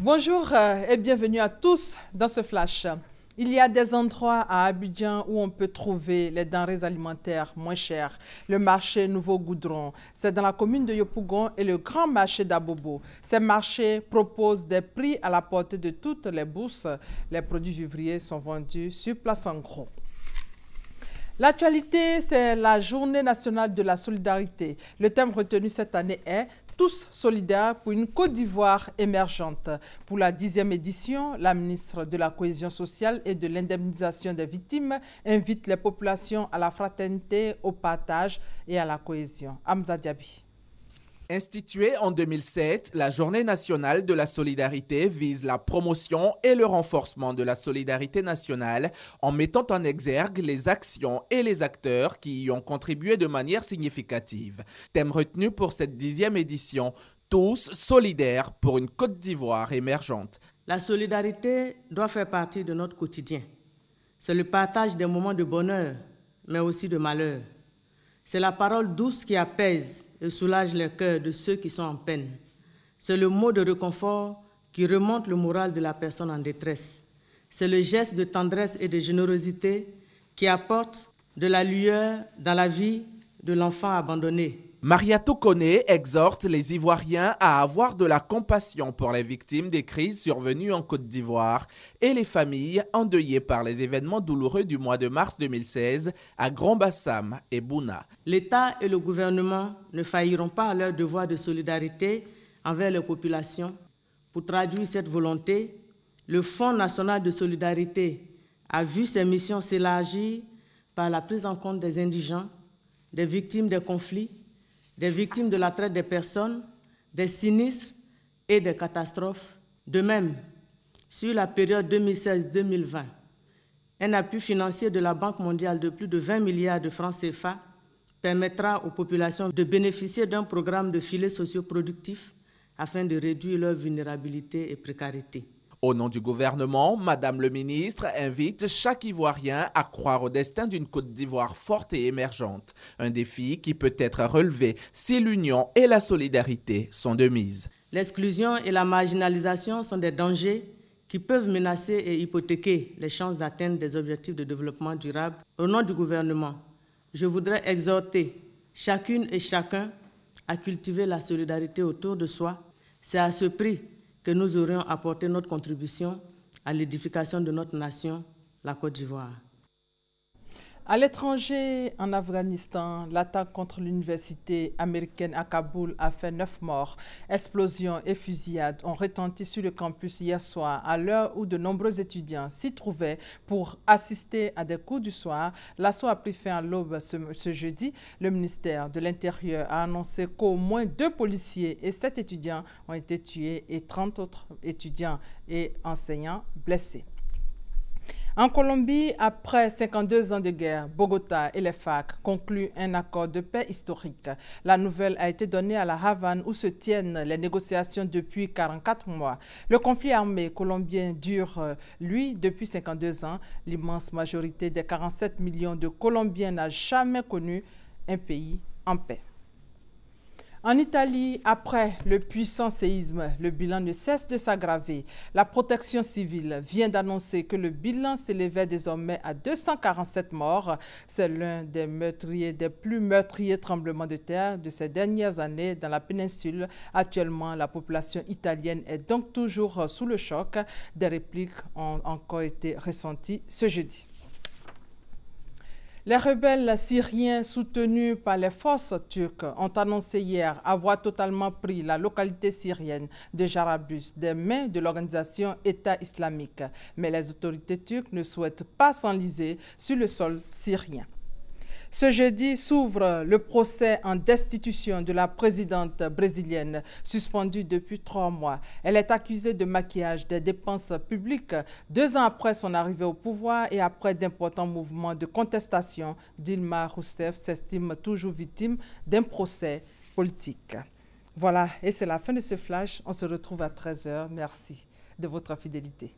Bonjour et bienvenue à tous dans ce flash. Il y a des endroits à Abidjan où on peut trouver les denrées alimentaires moins chères. Le marché Nouveau Goudron, c'est dans la commune de Yopougon, et le grand marché d'Abobo. Ces marchés proposent des prix à la portée de toutes les bourses. Les produits vivriers sont vendus sur place en gros. L'actualité, c'est la Journée nationale de la solidarité. Le thème retenu cette année est « Tous solidaires pour une Côte d'Ivoire émergente ». Pour la 10e édition, la ministre de la Cohésion sociale et de l'indemnisation des victimes invite les populations à la fraternité, au partage et à la cohésion. Hamza Diaby. Instituée en 2007, la Journée nationale de la solidarité vise la promotion et le renforcement de la solidarité nationale en mettant en exergue les actions et les acteurs qui y ont contribué de manière significative. Thème retenu pour cette 10e édition, tous solidaires pour une Côte d'Ivoire émergente. La solidarité doit faire partie de notre quotidien. C'est le partage des moments de bonheur, mais aussi de malheur. C'est la parole douce qui apaise et soulage le cœur de ceux qui sont en peine. C'est le mot de réconfort qui remonte le moral de la personne en détresse. C'est le geste de tendresse et de générosité qui apporte de la lueur dans la vie de l'enfant abandonné. Mariatou Koné exhorte les Ivoiriens à avoir de la compassion pour les victimes des crises survenues en Côte d'Ivoire et les familles endeuillées par les événements douloureux du mois de mars 2016 à Grand-Bassam et Bouna. L'État et le gouvernement ne failliront pas à leur devoir de solidarité envers les populations. Pour traduire cette volonté, le Fonds national de solidarité a vu ses missions s'élargir par la prise en compte des indigents, des victimes des conflits, des victimes de la traite des personnes, des sinistres et des catastrophes. De même, sur la période 2016-2020, un appui financier de la Banque mondiale de plus de 20 milliards de francs CFA permettra aux populations de bénéficier d'un programme de filets socioproductifs afin de réduire leur vulnérabilité et précarité. Au nom du gouvernement, Madame le ministre invite chaque Ivoirien à croire au destin d'une Côte d'Ivoire forte et émergente. Un défi qui peut être relevé si l'union et la solidarité sont de mise. L'exclusion et la marginalisation sont des dangers qui peuvent menacer et hypothéquer les chances d'atteindre des objectifs de développement durable. Au nom du gouvernement, je voudrais exhorter chacune et chacun à cultiver la solidarité autour de soi. C'est à ce prix que nous aurions apporté notre contribution à l'édification de notre nation, la Côte d'Ivoire. À l'étranger, en Afghanistan, l'attaque contre l'université américaine à Kaboul a fait 9 morts. Explosions et fusillades ont retenti sur le campus hier soir, à l'heure où de nombreux étudiants s'y trouvaient pour assister à des cours du soir. L'assaut a pris fin à l'aube ce jeudi. Le ministère de l'Intérieur a annoncé qu'au moins 2 policiers et 7 étudiants ont été tués et 30 autres étudiants et enseignants blessés. En Colombie, après 52 ans de guerre, Bogota et les FARC concluent un accord de paix historique. La nouvelle a été donnée à la Havane où se tiennent les négociations depuis 44 mois. Le conflit armé colombien dure, lui, depuis 52 ans. L'immense majorité des 47 millions de Colombiens n'a jamais connu un pays en paix. En Italie, après le puissant séisme, le bilan ne cesse de s'aggraver. La protection civile vient d'annoncer que le bilan s'élevait désormais à 247 morts. C'est l'un des plus meurtriers tremblements de terre de ces dernières années dans la péninsule. Actuellement, la population italienne est donc toujours sous le choc. Des répliques ont encore été ressenties ce jeudi. Les rebelles syriens soutenus par les forces turques ont annoncé hier avoir totalement pris la localité syrienne de Jarablus des mains de l'organisation État islamique. Mais les autorités turques ne souhaitent pas s'enliser sur le sol syrien. Ce jeudi s'ouvre le procès en destitution de la présidente brésilienne, suspendue depuis 3 mois. Elle est accusée de maquillage des dépenses publiques 2 ans après son arrivée au pouvoir et après d'importants mouvements de contestation. Dilma Rousseff s'estime toujours victime d'un procès politique. Voilà, et c'est la fin de ce flash. On se retrouve à 13 h. Merci de votre fidélité.